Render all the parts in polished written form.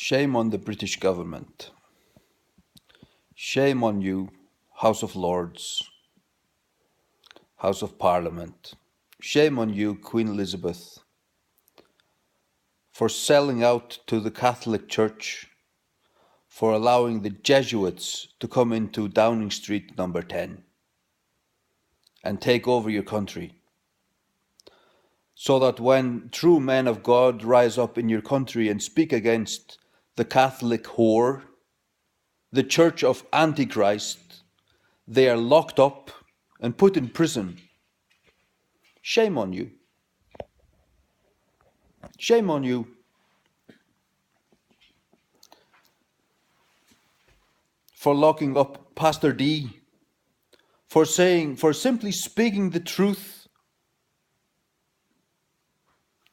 Shame on the British government. Shame on you, House of Lords, House of Parliament. Shame on you, Queen Elizabeth, for selling out to the Catholic Church, for allowing the Jesuits to come into Downing Street number 10 and take over your country, so that when true men of God rise up in your country and speak against the Catholic whore, the Church of Antichrist, they are locked up and put in prison. Shame on you. Shame on you. For locking up Pastor D, for simply speaking the truth,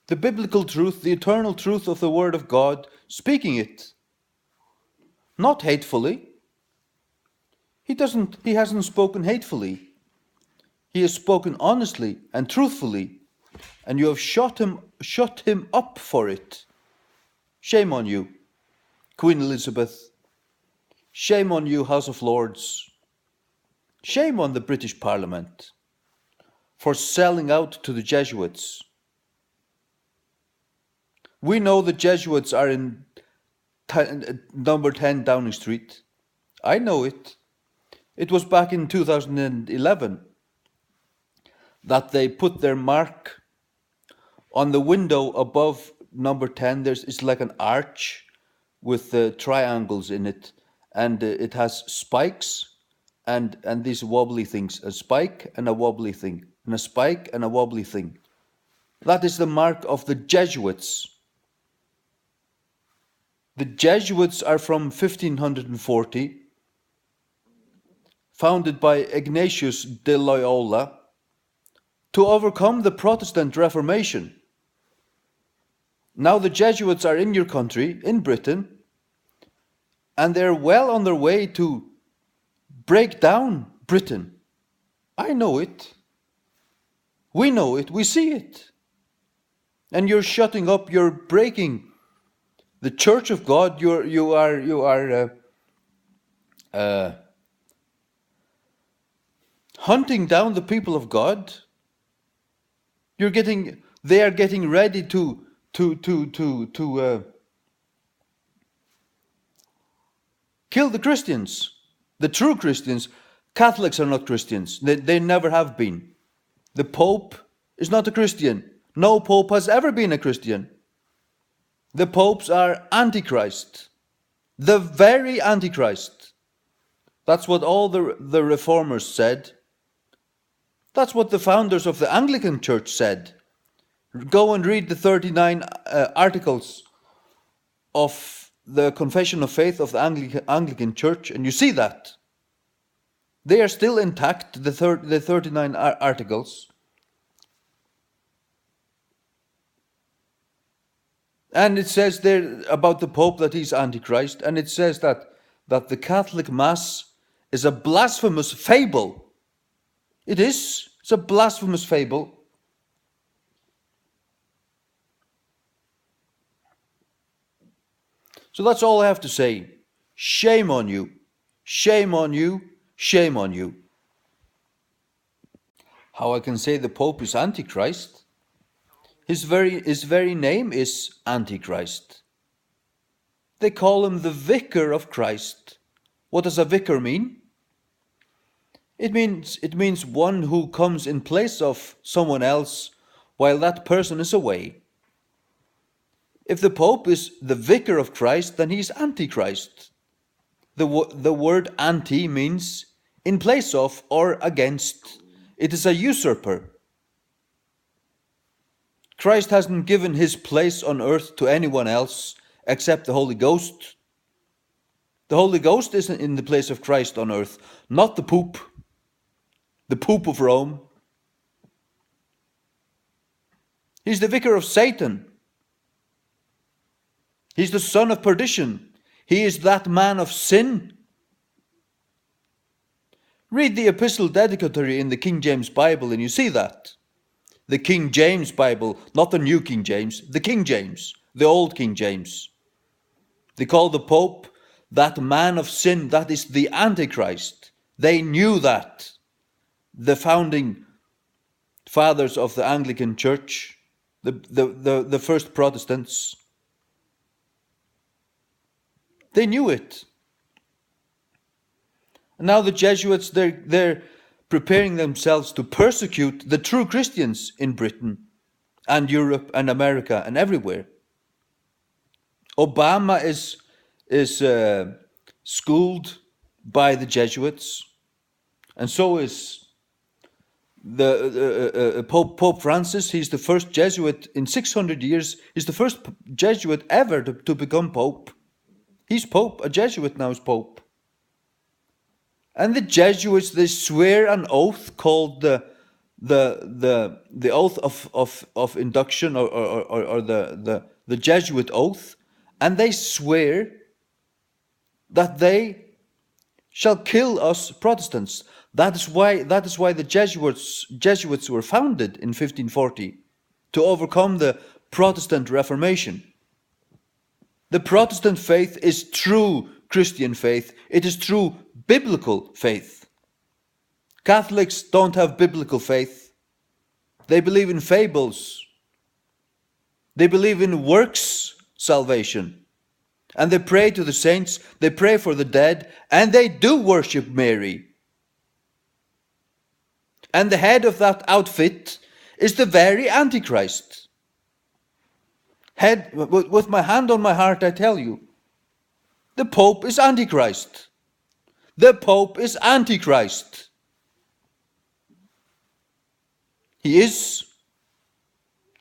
the biblical truth, the eternal truth of the Word of God, speaking it, not hatefully. He hasn't spoken hatefully. He has spoken honestly and truthfully, and you have shut him up for it. Shame on you, Queen Elizabeth. Shame on you, House of Lords. Shame on the British Parliament for selling out to the Jesuits. We know the Jesuits are in number 10 Downing Street. I know it. It was back in 2011 that they put their mark on the window above number 10. It's like an arch with triangles in it, and it has spikes and these wobbly things, a spike and a wobbly thing, and a spike and a wobbly thing. That is the mark of the Jesuits. The Jesuits are from 1540, founded by Ignatius de Loyola, to overcome the Protestant Reformation. Now the Jesuits are in your country, in Britain, and they're well on their way to break down Britain. I know it. We know it. We see it. And you're shutting up. You're breaking the Church of God. You are hunting down the people of God. They are getting ready to kill the Christians, the true Christians. Catholics are not Christians. They never have been. The Pope is not a Christian. No Pope has ever been a Christian. The popes are antichrist. The very antichrist. That's what all the reformers said. That's what the founders of the Anglican Church said. Go and read the 39 articles of the Confession of Faith of the Anglican Church, and you see that. They are still intact, the 39 articles. And it says there about the Pope that he's Antichrist, and it says that the Catholic Mass is a blasphemous fable. It is. It's a blasphemous fable. So that's all I have to say. Shame on you. Shame on you. Shame on you. How I can say the Pope is Antichrist? His very name is Antichrist. They call him the Vicar of Christ. What does a vicar mean? It means one who comes in place of someone else while that person is away. If the Pope is the Vicar of Christ, then he's Antichrist. The word anti means in place of or against. It is a usurper. Christ hasn't given his place on earth to anyone else except the Holy Ghost. The Holy Ghost isn't in the place of Christ on earth, not the Pope of Rome. He's the vicar of Satan. He's the son of perdition. He is that man of sin. Read the Epistle dedicatory in the King James Bible and you see that. The King James Bible, not the New King James, the King James, the Old King James. They call the Pope that man of sin, that is the antichrist. They knew that. The founding fathers of the Anglican Church, the first Protestants, they knew it. And now the Jesuits, they're preparing themselves to persecute the true Christians in Britain and Europe and America and everywhere. Obama is schooled by the Jesuits, and so is the Pope Francis. He's the first Jesuit in 600 years. He's the first Jesuit ever to become Pope. He's Pope. A Jesuit now is Pope. And the Jesuits, they swear an oath called the oath of induction, or the Jesuit oath, and they swear that they shall kill us Protestants. That is why the Jesuits were founded in 1540, to overcome the Protestant Reformation. The Protestant faith is true Christian faith. It is true biblical faith. Catholics don't have biblical faith. They believe in fables. They believe in works salvation. And they pray to the saints, they pray for the dead, and they do worship Mary. And the head of that outfit is the very Antichrist. With my hand on my heart, I tell you, the Pope is Antichrist. The Pope is Antichrist. He is.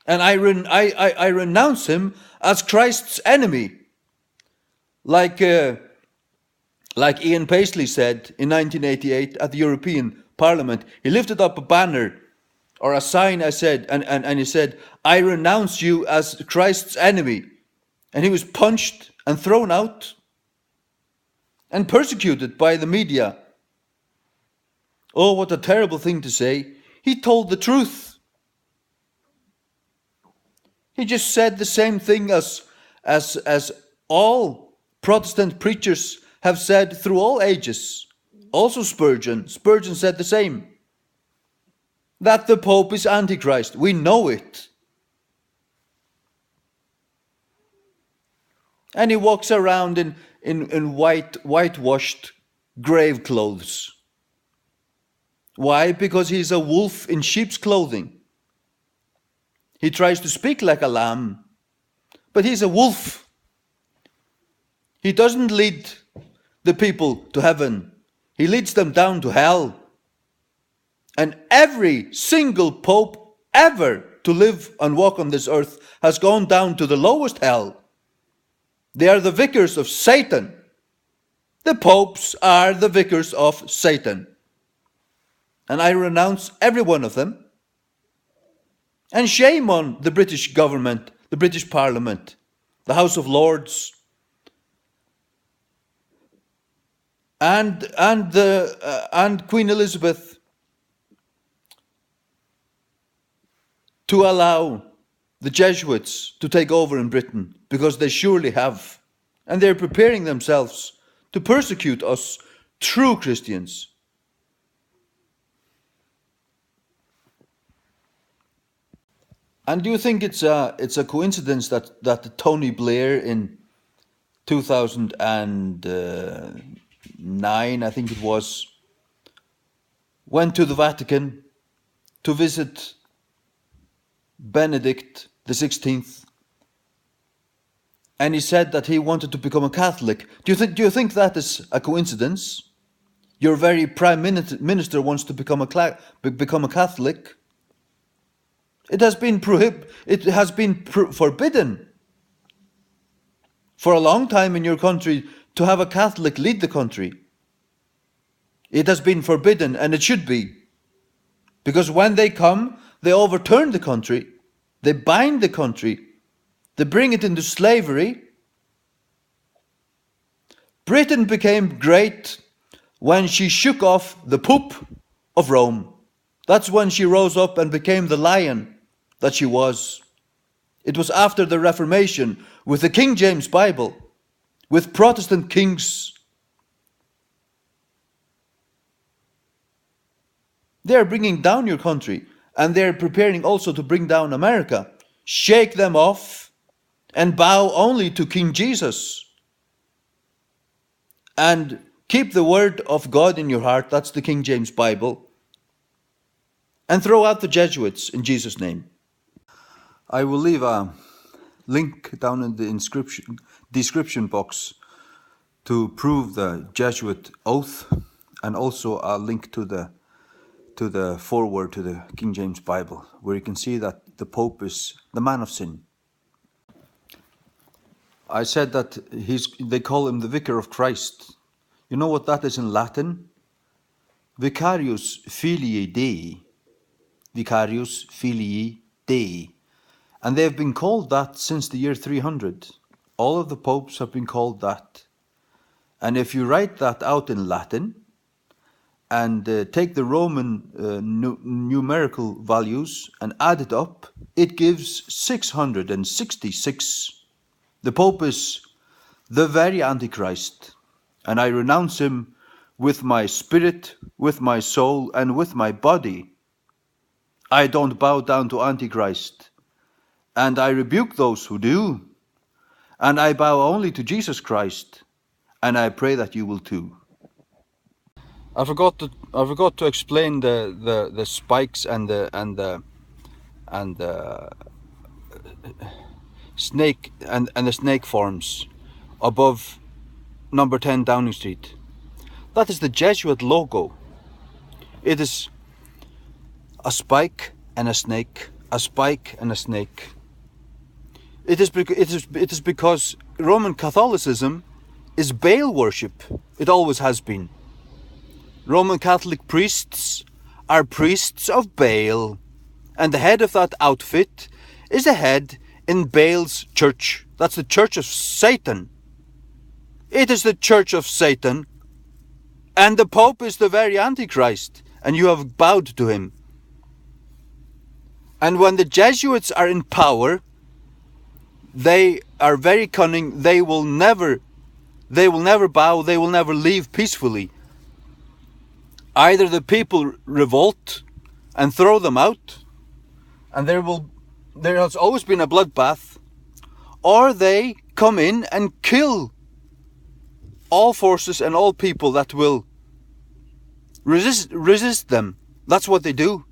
And I renounce him as Christ's enemy. Like Ian Paisley said in 1988 at the European Parliament. He lifted up a banner or a sign, and he said, "I renounce you as Christ's enemy." And he was punched and thrown out and persecuted by the media. Oh, what a terrible thing to say. He told the truth. He just said the same thing as all Protestant preachers have said through all ages. Also Spurgeon. Spurgeon said the same. That the Pope is Antichrist. We know it. And he walks around in whitewashed grave clothes. Why? Because he's a wolf in sheep's clothing. He tries to speak like a lamb, but he's a wolf. He doesn't lead the people to heaven. He leads them down to hell. And every single pope ever to live and walk on this earth has gone down to the lowest hell. They are the vicars of Satan. The popes are the vicars of Satan. And I renounce every one of them. And shame on the British government, the British Parliament, the House of Lords, and Queen Elizabeth to allow the Jesuits to take over in Britain, because they surely have. And they're preparing themselves to persecute us true Christians. And do you think it's a coincidence that Tony Blair in 2009, I think it was, went to the Vatican to visit Benedict XVI, and he said that he wanted to become a Catholic? Do you think that is a coincidence? Your very Prime Minister wants to become a Catholic. It has been forbidden for a long time in your country to have a Catholic lead the country. It has been forbidden, and it should be. Because when they come, they overturn the country. They bind the country. They bring it into slavery. Britain became great when she shook off the poop of Rome. That's when she rose up and became the lion that she was. It was after the Reformation with the King James Bible, with Protestant kings. They are bringing down your country, and they are preparing also to bring down America. Shake them off and bow only to King Jesus. And keep the word of God in your heart. That's the King James Bible. And throw out the Jesuits in Jesus' name. I will leave a link down in the description box to prove the Jesuit oath, and also a link to the foreword to the King James Bible, where you can see that the Pope is the man of sin. I said that they call him the Vicar of Christ. You know what that is in Latin? Vicarius filii Dei. Vicarius filii Dei. And they have been called that since the year 300. All of the popes have been called that. And if you write that out in Latin and take the Roman numerical values and add it up, it gives 666. The Pope is the very antichrist, and I renounce him with my spirit, with my soul, and with my body. I don't bow down to antichrist, and I rebuke those who do, and I bow only to Jesus Christ, and I pray that you will too. I forgot to explain the spikes and the snake and the snake forms above number 10 Downing Street. That is the Jesuit logo. It is a spike and a snake, a spike and a snake. It is because Roman Catholicism is Baal worship. It always has been. Roman Catholic priests are priests of Baal, and the head of that outfit is a head in Baal's church. That's the church of Satan. It is the church of Satan, and the Pope is the very Antichrist, and you have bowed to him. And when the Jesuits are in power, they are very cunning. They will never bow, they will never leave peacefully. Either the people revolt and throw them out, and there has always been a bloodbath, or they come in and kill all forces and all people that will resist them. That's what they do.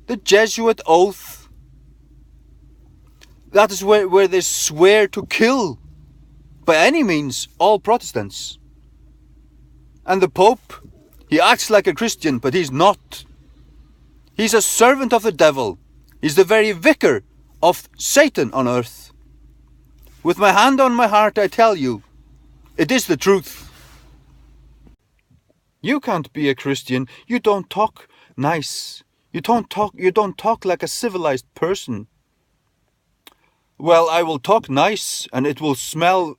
The Jesuit oath, that is where they swear to kill by any means all Protestants. And the Pope, he acts like a Christian, but he's not. He's a servant of the devil. He's the very vicar of Satan on earth. With my hand on my heart, I tell you, it is the truth. You can't be a Christian. You don't talk nice. You don't talk like a civilized person. Well, I will talk nice, and it will smell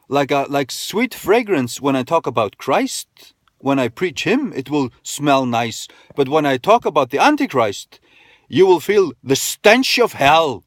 like sweet fragrance when I talk about Christ. When I preach him, it will smell nice. But when I talk about the Antichrist, you will feel the stench of hell.